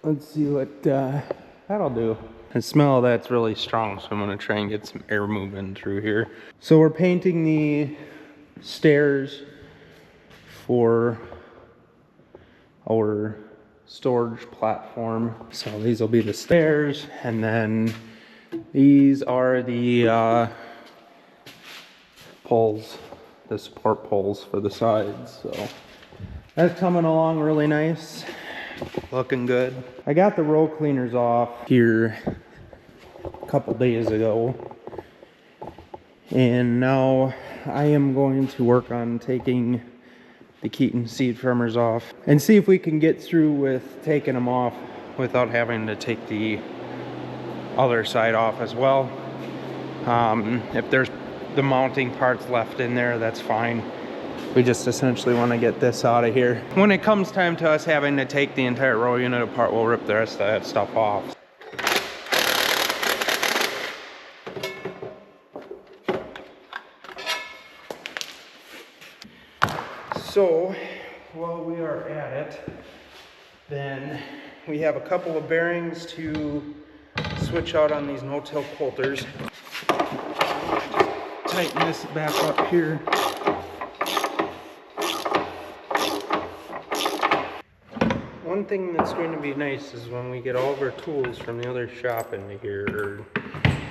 let's see what that'll do. The smell of that's really strong, so I'm gonna try and get some air moving through here. So we're painting the stairs for our storage platform. So these will be the stairs, and then these are the poles, the support poles for the sides. So that's coming along really nice, looking good. I got the row cleaners off here a couple days ago, and now I am going to work on taking the Keaton seed trimmers off and see if we can get through with taking them off without having to take the other side off as well. If there's the mounting parts left in there, that's fine. We just essentially want to get this out of here. When it comes time to us having to take the entire row unit apart, we'll rip the rest of that stuff off. So while we are at it, then we have a couple of bearings to switch out on these no-till coulters. Tighten this back up here. One thing that's going to be nice is when we get all of our tools from the other shop into here,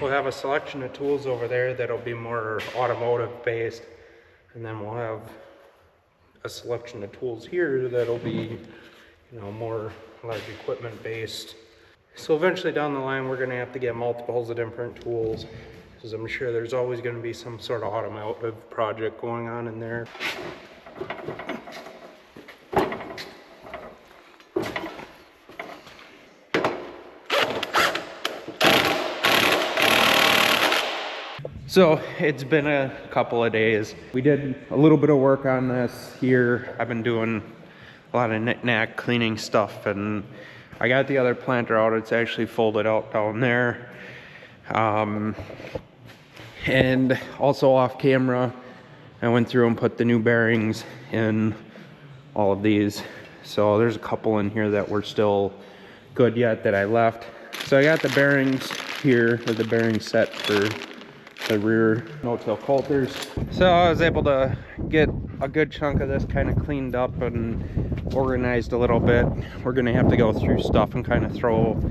we'll have a selection of tools over there that'll be more automotive based, and then we'll have a selection of tools here that'll be, you know, more large equipment based. So eventually down the line, we're going to have to get multiples of different tools, because I'm sure there's always going to be some sort of automotive project going on in there. So it's been a couple of days. We did a little bit of work on this here. I've been doing a lot of knick-knack cleaning stuff, and I got the other planter out. It's actually folded out down there. And also off camera, I went through and put the new bearings in all of these. So there's a couple in here that were still good yet that I left. So I got the bearings here, or the bearing set for the rear no-till coulters. So I was able to get a good chunk of this kind of cleaned up and organized a little bit. We're gonna have to go through stuff and kind of throw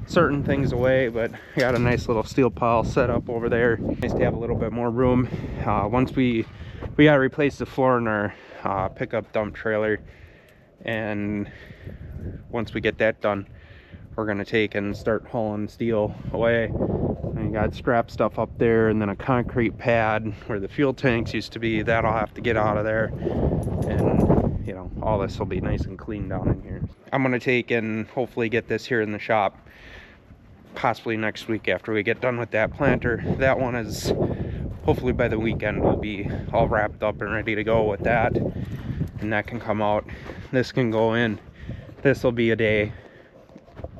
certain things away, but I got a nice little steel pile set up over there. Nice to have a little bit more room. Once we gotta replace the floor in our pickup dump trailer, and once we get that done, we're gonna take and start hauling steel away. And you got scrap stuff up there, and then a concrete pad where the fuel tanks used to be. That'll have to get out of there, and you know, all this will be nice and clean down in here. I'm gonna take and hopefully get this here in the shop possibly next week after we get done with that planter. That one is hopefully by the weekend we'll be all wrapped up and ready to go with that, and that can come out. This can go in. This will be a day,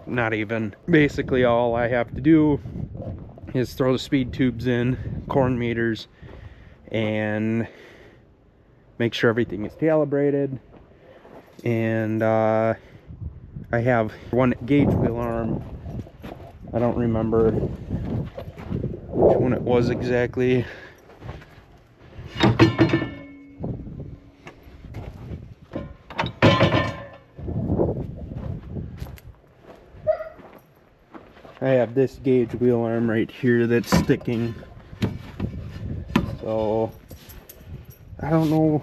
not even. Basically all I have to do is throw the speed tubes in, corn meters, and make sure everything is calibrated. And I have one gauge wheel arm. I don't remember which one it was exactly. I have this gauge wheel arm right here that's sticking. So I don't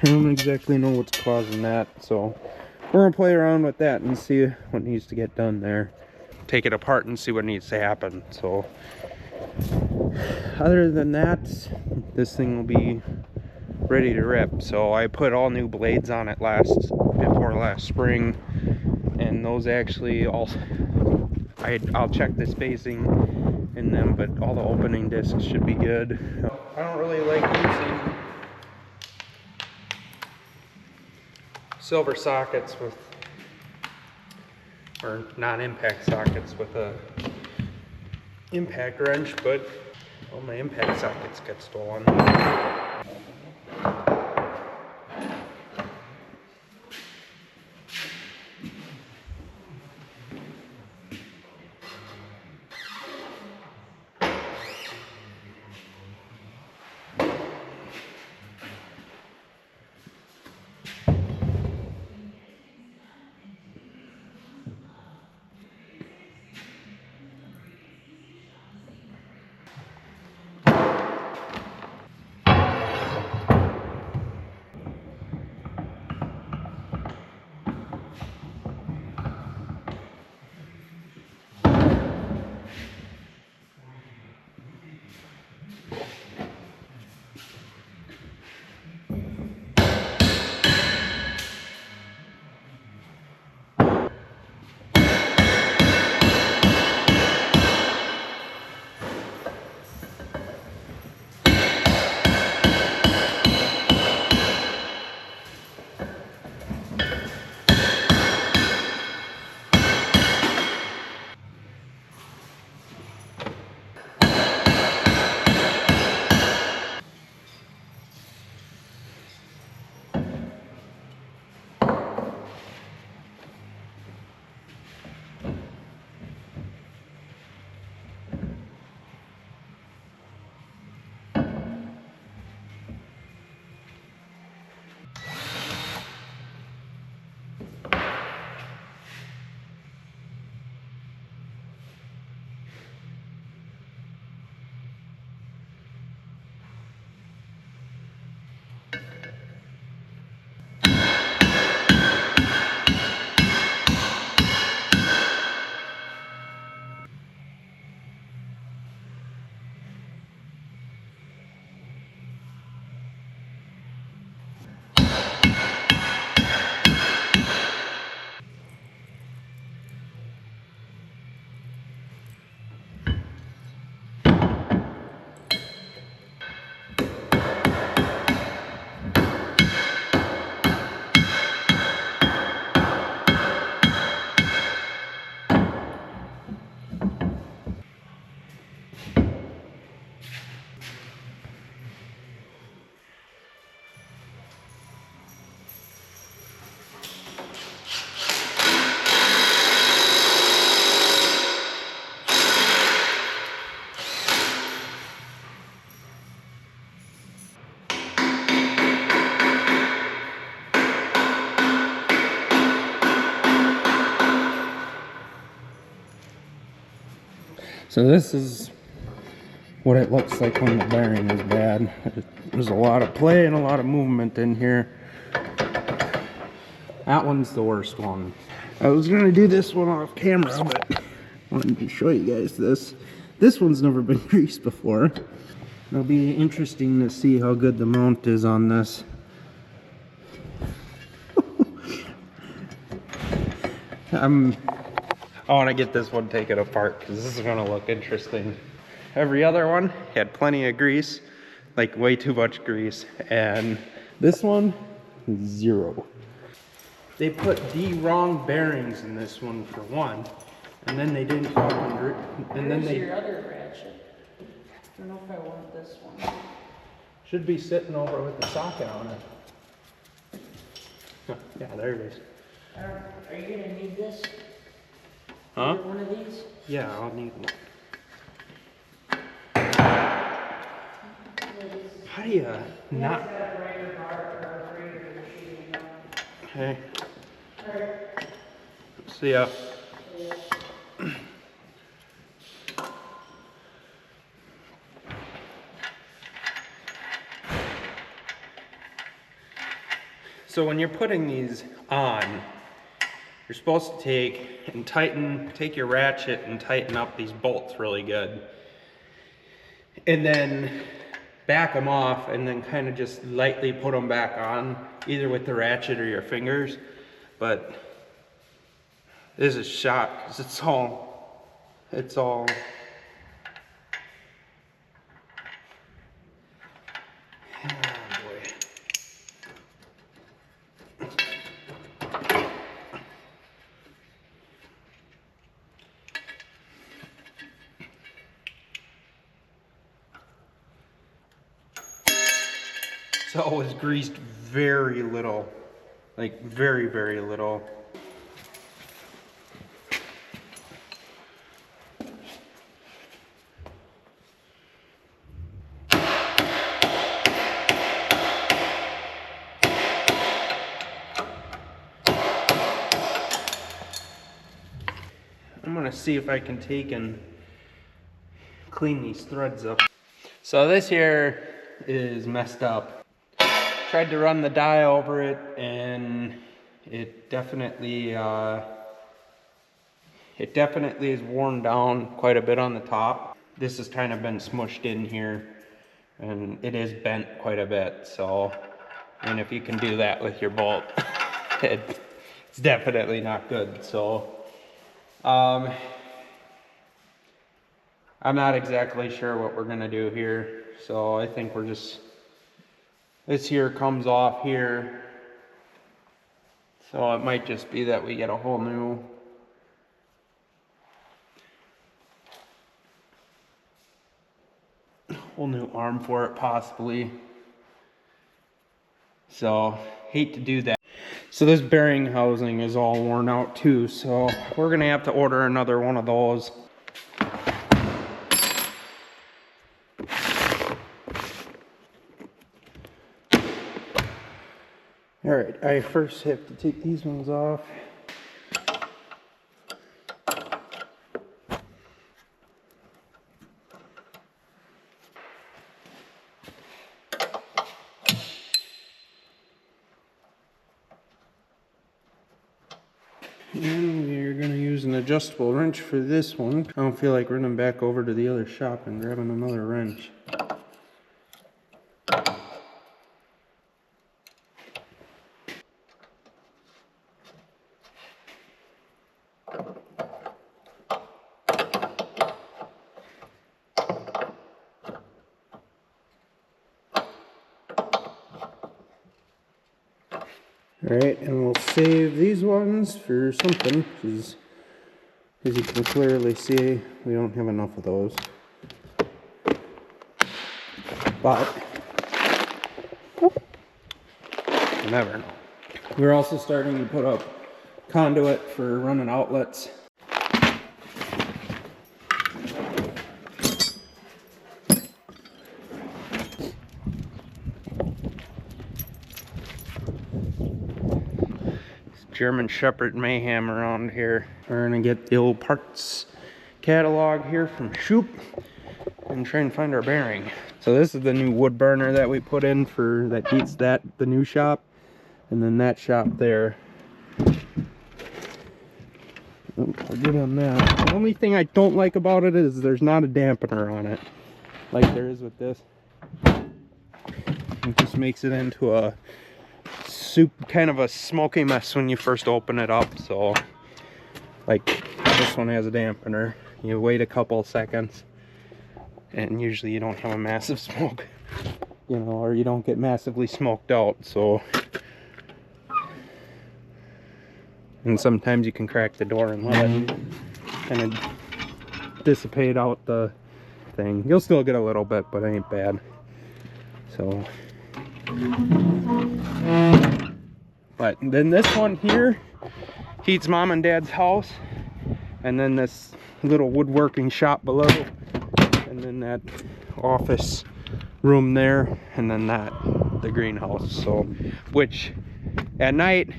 exactly know what's causing that. So we're gonna play around with that and see what needs to get done there. Take it apart and see what needs to happen. So other than that, this thing will be ready to rip. So I put all new blades on it before last spring, and those actually also, I'll check the spacing in them, but all the opening discs should be good. I don't really like using silver sockets with, or non-impact sockets with a impact wrench, but all my impact sockets get stolen. So this is what it looks like when the bearing is bad. There's a lot of play and a lot of movement in here. That one's the worst one. I was gonna do this one off camera, but I wanted to show you guys this. This one's never been greased before. It'll be interesting to see how good the mount is on this. I want to get this one taken apart because this is going to look interesting. Every other one had plenty of grease, like way too much grease, and this one, 0. They put the wrong bearings in this one for one, and then they didn't fucking, and then they. Your other ratchet? I don't know if I want this one. Should be sitting over with the socket on it. Yeah, there it is. Are you gonna need this? Huh? One of these? Yeah, I'll need one. How do you not? Okay. See ya. So when you're putting these on, you're supposed to take your ratchet and tighten up these bolts really good. And then back them off and then kind of just lightly put them back on, either with the ratchet or your fingers. But this is shot because it's all, oh boy. So it was greased very little, like very, very little. I'm gonna see if I can take and clean these threads up. So this here is messed up. Tried to run the die over it and it definitely is worn down quite a bit on the top. This has kind of been smushed in here and it is bent quite a bit. So, and if you can do that with your bolt, it's definitely not good. So, I'm not exactly sure what we're gonna do here. So I think we're just, this here comes off here. So it might just be that we get a whole new arm for it possibly. So hate to do that. So this bearing housing is all worn out too. So we're gonna have to order another one of those. All right, I first have to take these ones off. And we're gonna use an adjustable wrench for this one. I don't feel like running back over to the other shop and grabbing another wrench. Alright, and we'll save these ones for something, because as you can clearly see, we don't have enough of those. But, you never know. We're also starting to put up conduit for running outlets. German Shepherd mayhem around here. We're gonna get the old parts catalog here from Shoop and try and find our bearing. So this is the new wood burner that we put in for that heats the new shop, and then that shop there. Oh, we're good on that. The only thing I don't like about it is there's not a dampener on it like there is with this. It just makes it into a kind of a smoky mess when you first open it up. So like this one has a dampener. You wait a couple seconds and usually you don't have a massive smoke, you know, or you don't get massively smoked out. So, and sometimes you can crack the door and let it kind of dissipate out the thing. You'll still get a little bit, but it ain't bad. So, but then this one here heats mom and dad's house, and then this little woodworking shop below, and then that office room there, and then the greenhouse. So, which at night,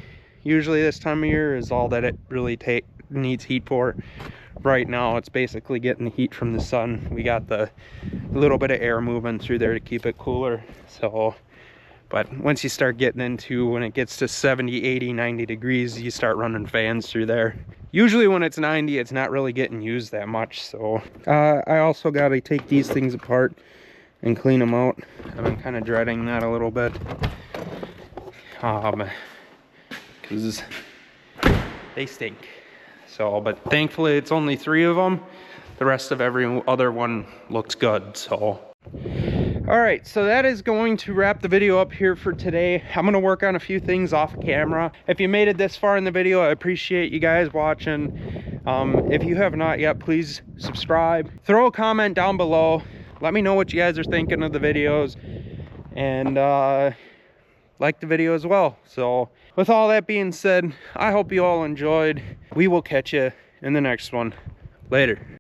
usually this time of year, is all that it really needs heat for. Right now it's basically getting the heat from the sun. We got the little bit of air moving through there to keep it cooler. So, but once you start getting into, when it gets to 70, 80, 90 degrees, you start running fans through there. Usually when it's 90, it's not really getting used that much. So I also got to take these things apart and clean them out. I've been kind of dreading that a little bit, because they stink. So, but thankfully it's only 3 of them. The rest of every other one looks good. So, all right, so that is going to wrap the video up here for today. I'm gonna work on a few things off camera. If you made it this far in the video, I appreciate you guys watching. If you have not yet, please subscribe. Throw a comment down below. Let me know what you guys are thinking of the videos, and like the video as well. So with all that being said, I hope you all enjoyed. We will catch you in the next one. Later.